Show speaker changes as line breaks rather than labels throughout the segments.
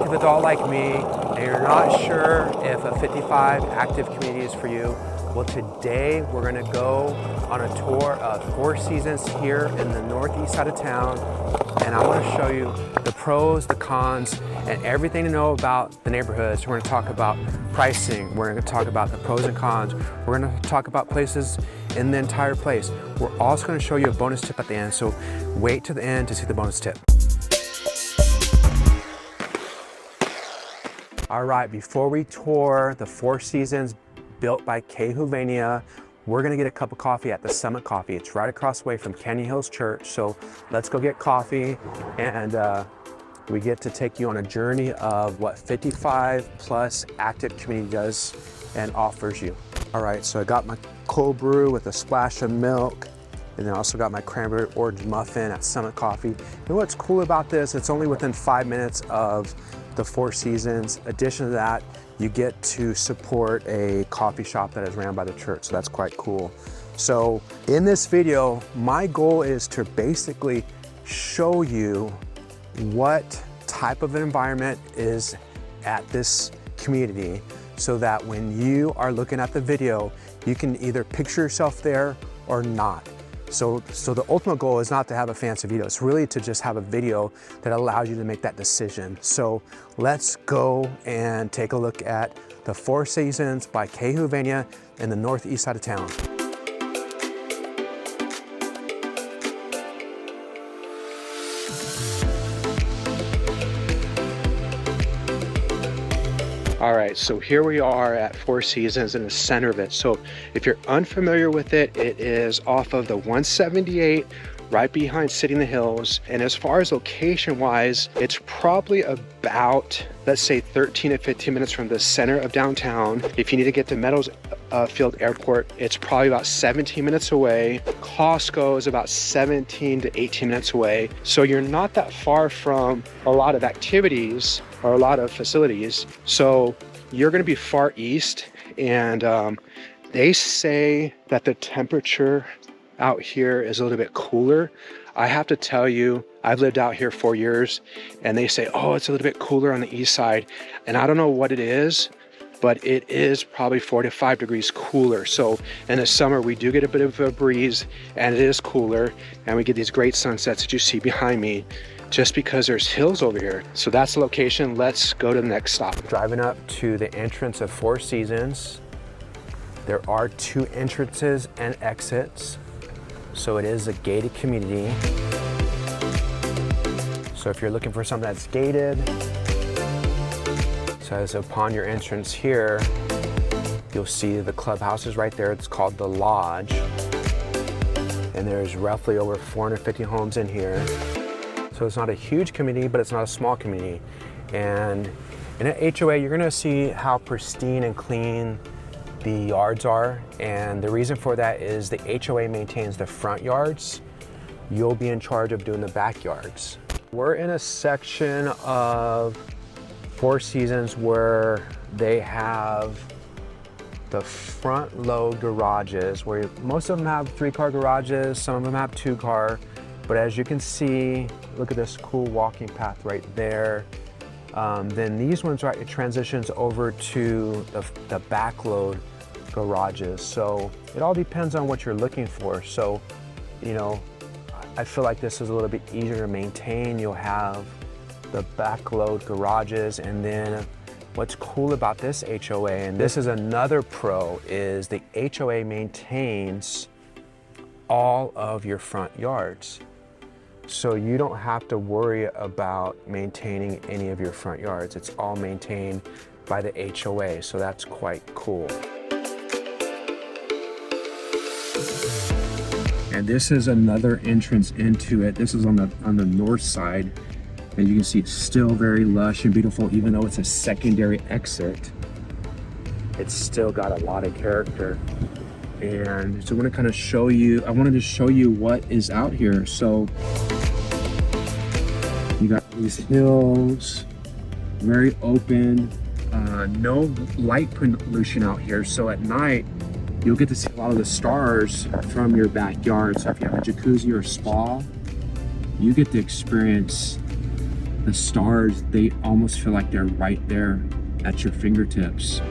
active at all like me, and you're not sure if a 55 active community is for you, well, today we're gonna go on a tour of Four Seasons here in the northeast side of town, and I wanna show you the pros, the cons, and everything to know about the neighborhoods. We're gonna talk about pricing, we're gonna talk about the pros and cons, we're gonna talk about places in the entire place. We're also gonna show you a bonus tip at the end, so wait to the end to see the bonus tip. All right, before we tour the Four Seasons built by Kehuvania, we're gonna get a cup of coffee at the Summit Coffee. It's right across the way from Canyon Hills Church. So let's go get coffee, and we get to take you on a journey of what 55 plus active community does and offers you. All right, so I got my cold brew with a splash of milk, and then I also got my cranberry orange muffin at Summit Coffee. And what's cool about this, it's only within 5 minutes of the Four Seasons. Addition to that, you get to support a coffee shop that is ran by the church, so that's quite cool. So in this video, my goal is to basically show you what type of an environment is at this community, so that when you are looking at the video, you can either picture yourself there or not. So the ultimate goal is not to have a fancy video, it's really to just have a video that allows you to make that decision. So let's go and take a look at the Four Seasons by Kehuvania in the northeast side of town. All right, so here we are at Four Seasons in the center of it. So if you're unfamiliar with it, it is off of the 178, right behind City in the Hills. And as far as location wise, it's probably about, let's say 13 to 15 minutes from the center of downtown. If you need to get to Meadows Field Airport, it's probably about 17 minutes away. Costco is about 17 to 18 minutes away. So you're not that far from a lot of activities or a lot of facilities. So you're gonna be far east, and they say that the temperature out here is a little bit cooler. I have to tell you, I've lived out here 4 years, and they say, oh, it's a little bit cooler on the east side. And I don't know what it is, but it is probably 4 to 5 degrees cooler. So in the summer, we do get a bit of a breeze, and it is cooler, and we get these great sunsets that you see behind me, just because there's hills over here. So that's the location. Let's go to the next stop. Driving up to the entrance of Four Seasons. There are 2 entrances and exits. So it is a gated community. So if you're looking for something that's gated, so as upon your entrance here, you'll see the clubhouse is right there. It's called the Lodge. And there's roughly over 450 homes in here. So it's not a huge community, but it's not a small community. And in an HOA, you're gonna see how pristine and clean the yards are. And the reason for that is the HOA maintains the front yards. You'll be in charge of doing the backyards. We're in a section of Four Seasons where they have the front load garages, where most of them have 3-car garages, some of them have 2-car. But as you can see, look at this cool walking path right there. Then these ones, right, it transitions over to the back load garages. So it all depends on what you're looking for. So, you know, I feel like this is a little bit easier to maintain. You'll have the back load garages, and then what's cool about this HOA, and this is another pro, is the HOA maintains all of your front yards. So you don't have to worry about maintaining any of your front yards. It's all maintained by the HOA, so that's quite cool. And this is another entrance into it. This is on the north side. And you can see it's still very lush and beautiful, even though it's a secondary exit. It's still got a lot of character. And so I want to kind of show you, I wanted to show you what is out here. So you got these hills, very open, no light pollution out here. So at night, you'll get to see a lot of the stars from your backyard. So if you have a jacuzzi or spa, you get to experience The stars, they almost feel like they're right there at your fingertips.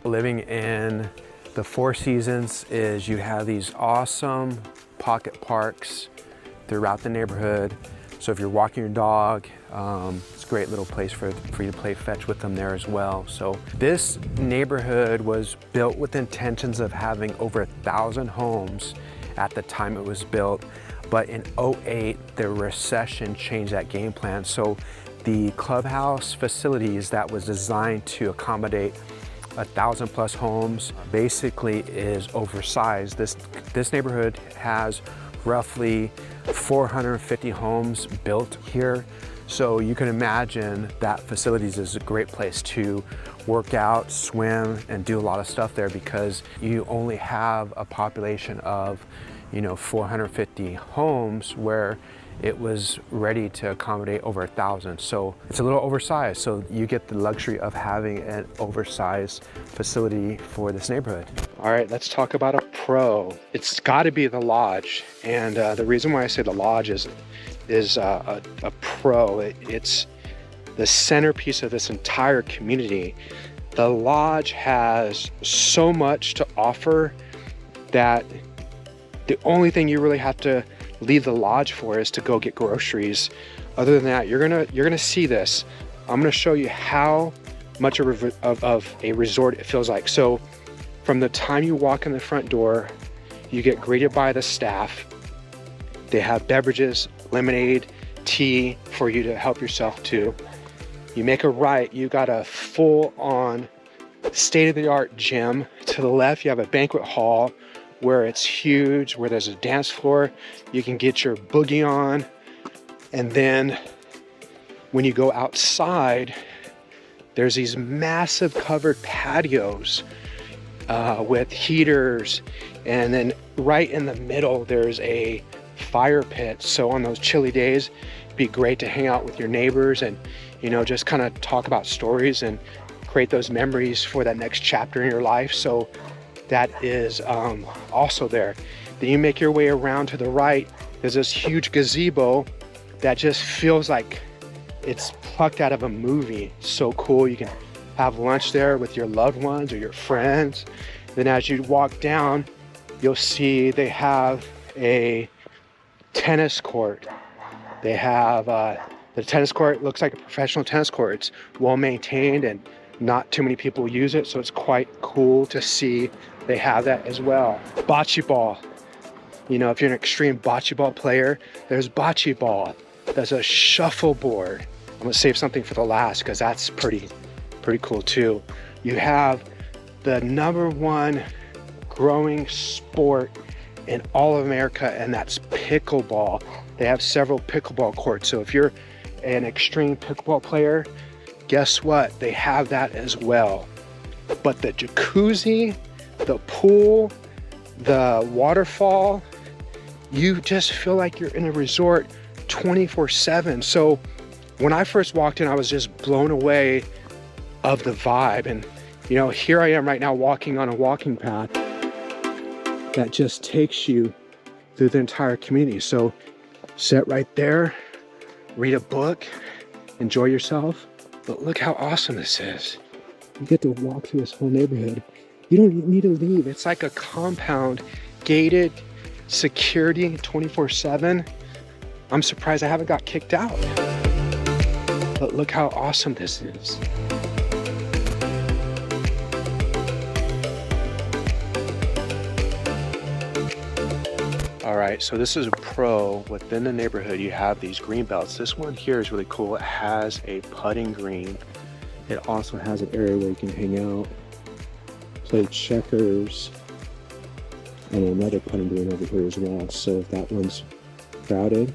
Living in the Four Seasons is you have these awesome pocket parks throughout the neighborhood. So if you're walking your dog, it's a great little place for you to play fetch with them there as well. So this neighborhood was built with intentions of having over 1,000 homes at the time it was built. But in '08, the recession changed that game plan. So the clubhouse facilities that was designed to accommodate 1,000+ homes basically is oversized. This neighborhood has roughly 450 homes built here. So you can imagine that facilities is a great place to work out, swim, and do a lot of stuff there because you only have a population of 450 homes where it was ready to accommodate over 1,000. So it's a little oversized. So you get the luxury of having an oversized facility for this neighborhood. All right, let's talk about a pro. It's gotta be the lodge. And the reason why I say the lodge is a pro. It's the centerpiece of this entire community. The lodge has so much to offer that the only thing you really have to leave the lodge for is to go get groceries. Other than that, you're gonna see this. I'm gonna show you how much of a resort it feels like. So from the time you walk in the front door, you get greeted by the staff. They have beverages, lemonade, tea for you to help yourself to. You make a right, you got a full-on state-of-the-art gym. To the left, you have a banquet hall where it's huge, where there's a dance floor. You can get your boogie on. And then when you go outside, there's these massive covered patios with heaters. And then right in the middle, there's a fire pit. So on those chilly days, it'd be great to hang out with your neighbors and, just kind of talk about stories and create those memories for that next chapter in your life. So that is also there. Then you make your way around to the right. There's this huge gazebo that just feels like it's plucked out of a movie. So cool. You can have lunch there with your loved ones or your friends. Then as you walk down, you'll see they have a tennis court. They have the tennis court looks like a professional tennis court. It's well maintained and not too many people use it, so it's quite cool to see they have that as well. Bocce ball. If you're an extreme bocce ball player, there's bocce ball. There's a shuffleboard. I'm gonna save something for the last because that's pretty cool too. You have the #1 growing sport in all of America, and that's pickleball. They have several pickleball courts. So if you're an extreme pickleball player, guess what? They have that as well. But the jacuzzi, the pool, the waterfall, you just feel like you're in a resort 24/7. So when I first walked in, I was just blown away of the vibe. And here I am right now walking on a walking path that just takes you through the entire community. So sit right there, read a book, enjoy yourself. But look how awesome this is. You get to walk through this whole neighborhood. You don't need to leave. It's like a compound, gated, security 24/7. I'm surprised I haven't got kicked out. But look how awesome this is. All right, so this is a pro. Within the neighborhood, you have these green belts. This one here is really cool. It has a putting green. It also has an area where you can hang out, play checkers, and another putting green over here as well. So if that one's crowded,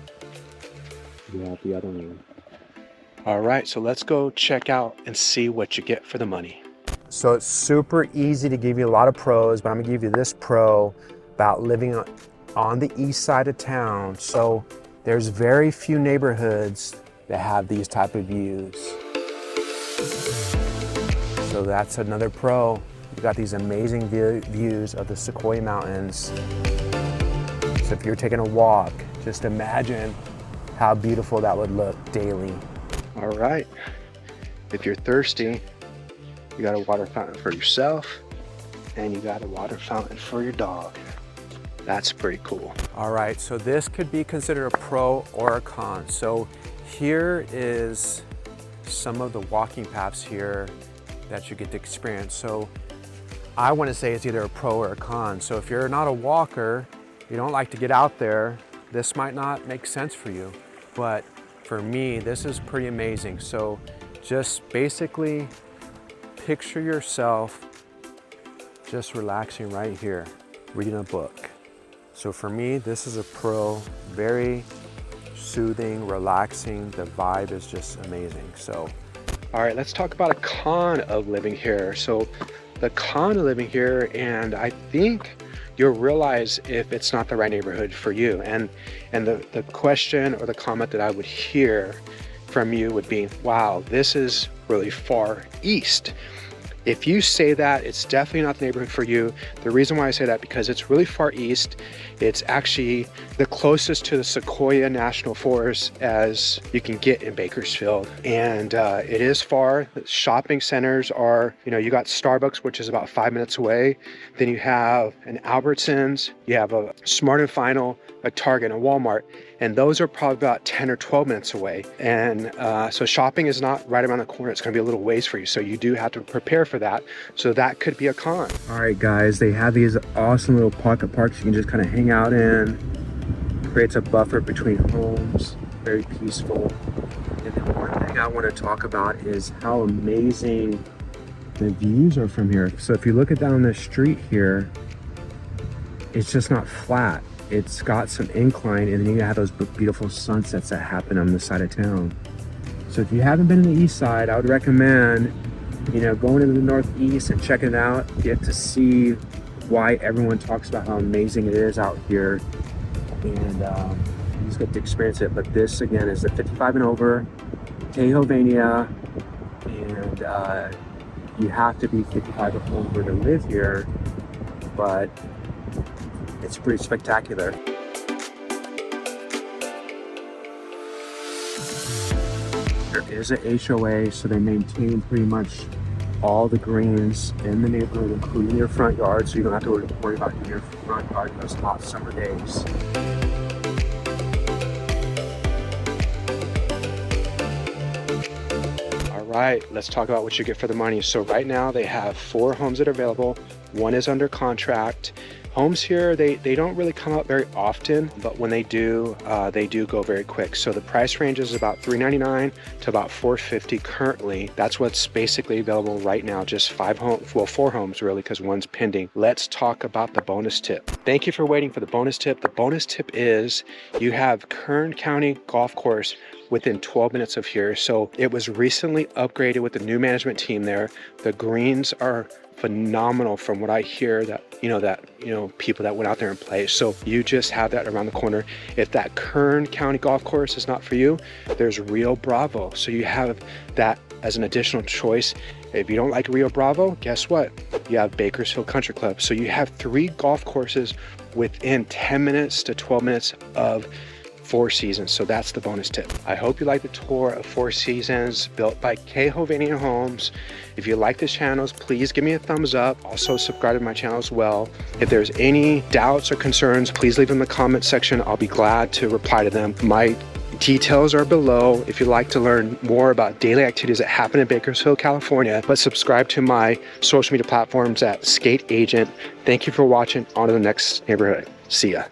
you have the other one. All right, so let's go check out and see what you get for the money. So it's super easy to give you a lot of pros, but I'm gonna give you this pro about living on the east side of town. So there's very few neighborhoods that have these type of views. So that's another pro. You got these amazing views of the Sequoia Mountains. So if you're taking a walk, just imagine how beautiful that would look daily. All right, if you're thirsty, you got a water fountain for yourself and you got a water fountain for your dog. That's pretty cool. All right, so this could be considered a pro or a con. So here is some of the walking paths here that you get to experience. So I want to say it's either a pro or a con. So if you're not a walker, you don't like to get out there, this might not make sense for you. But for me, this is pretty amazing. So just basically picture yourself just relaxing right here, reading a book. So for me, this is a pro, very soothing, relaxing. The vibe is just amazing. So, all right, let's talk about a con of living here. So the con of living here, and I think you'll realize if it's not the right neighborhood for you. And the question or the comment that I would hear from you would be, wow, this is really far east. If you say that, it's definitely not the neighborhood for you. The reason why I say that, because it's really far east. It's actually the closest to the Sequoia National Forest as you can get in Bakersfield. And it is far. The shopping centers are, you got Starbucks, which is about 5 minutes away. Then you have an Albertsons, you have a Smart & Final, a Target, and a Walmart. And those are probably about 10 or 12 minutes away. And so shopping is not right around the corner. It's gonna be a little ways for you. So you do have to prepare for that. So that could be a con. All right, guys, they have these awesome little pocket parks you can just kind of hang out in. Creates a buffer between homes, very peaceful. And then one thing I want to talk about is how amazing the views are from here. So if you look at down the street here, it's just not flat. It's got some incline, and then you have those beautiful sunsets that happen on the side of town. So if you haven't been in the east side, I would recommend, going into the northeast and checking it out. Get to see why everyone talks about how amazing it is out here, and you just get to experience it. But this again is the 55 and over, Cahovania, and you have to be 55 or over to live here, but it's pretty spectacular. There is an HOA, so they maintain pretty much all the greens in the neighborhood, including your front yard, so you don't have to worry about your front yard in those hot summer days. All right, let's talk about what you get for the money. So right now they have 4 homes that are available. 1 is under contract. Homes here, they don't really come up very often, but when they do go very quick. So the price range is about $399 to about $450 currently. That's what's basically available right now, just 5 homes, well, 4 homes really, because 1's pending. Let's talk about the bonus tip. Thank you for waiting for the bonus tip. The bonus tip is you have Kern County Golf Course within 12 minutes of here. So it was recently upgraded with the new management team there. The greens are phenomenal from what I hear, that people that went out there and played. So you just have that around the corner. If that Kern County Golf Course is not for you, there's Rio Bravo. So you have that as an additional choice. If you don't like Rio Bravo, guess what? You have Bakersfield Country Club. So you have 3 golf courses within 10 minutes to 12 minutes of Four Seasons. So that's the bonus tip. I hope you like the tour of Four Seasons built by Cahovania Homes. If you like this channel, please give me a thumbs up. Also subscribe to my channel as well. If there's any doubts or concerns, please leave them in the comment section. I'll be glad to reply to them. My details are below if you'd like to learn more about daily activities that happen in Bakersfield, California. But subscribe to my social media platforms at Skate Agent. Thank you for watching. On to the next neighborhood. See ya.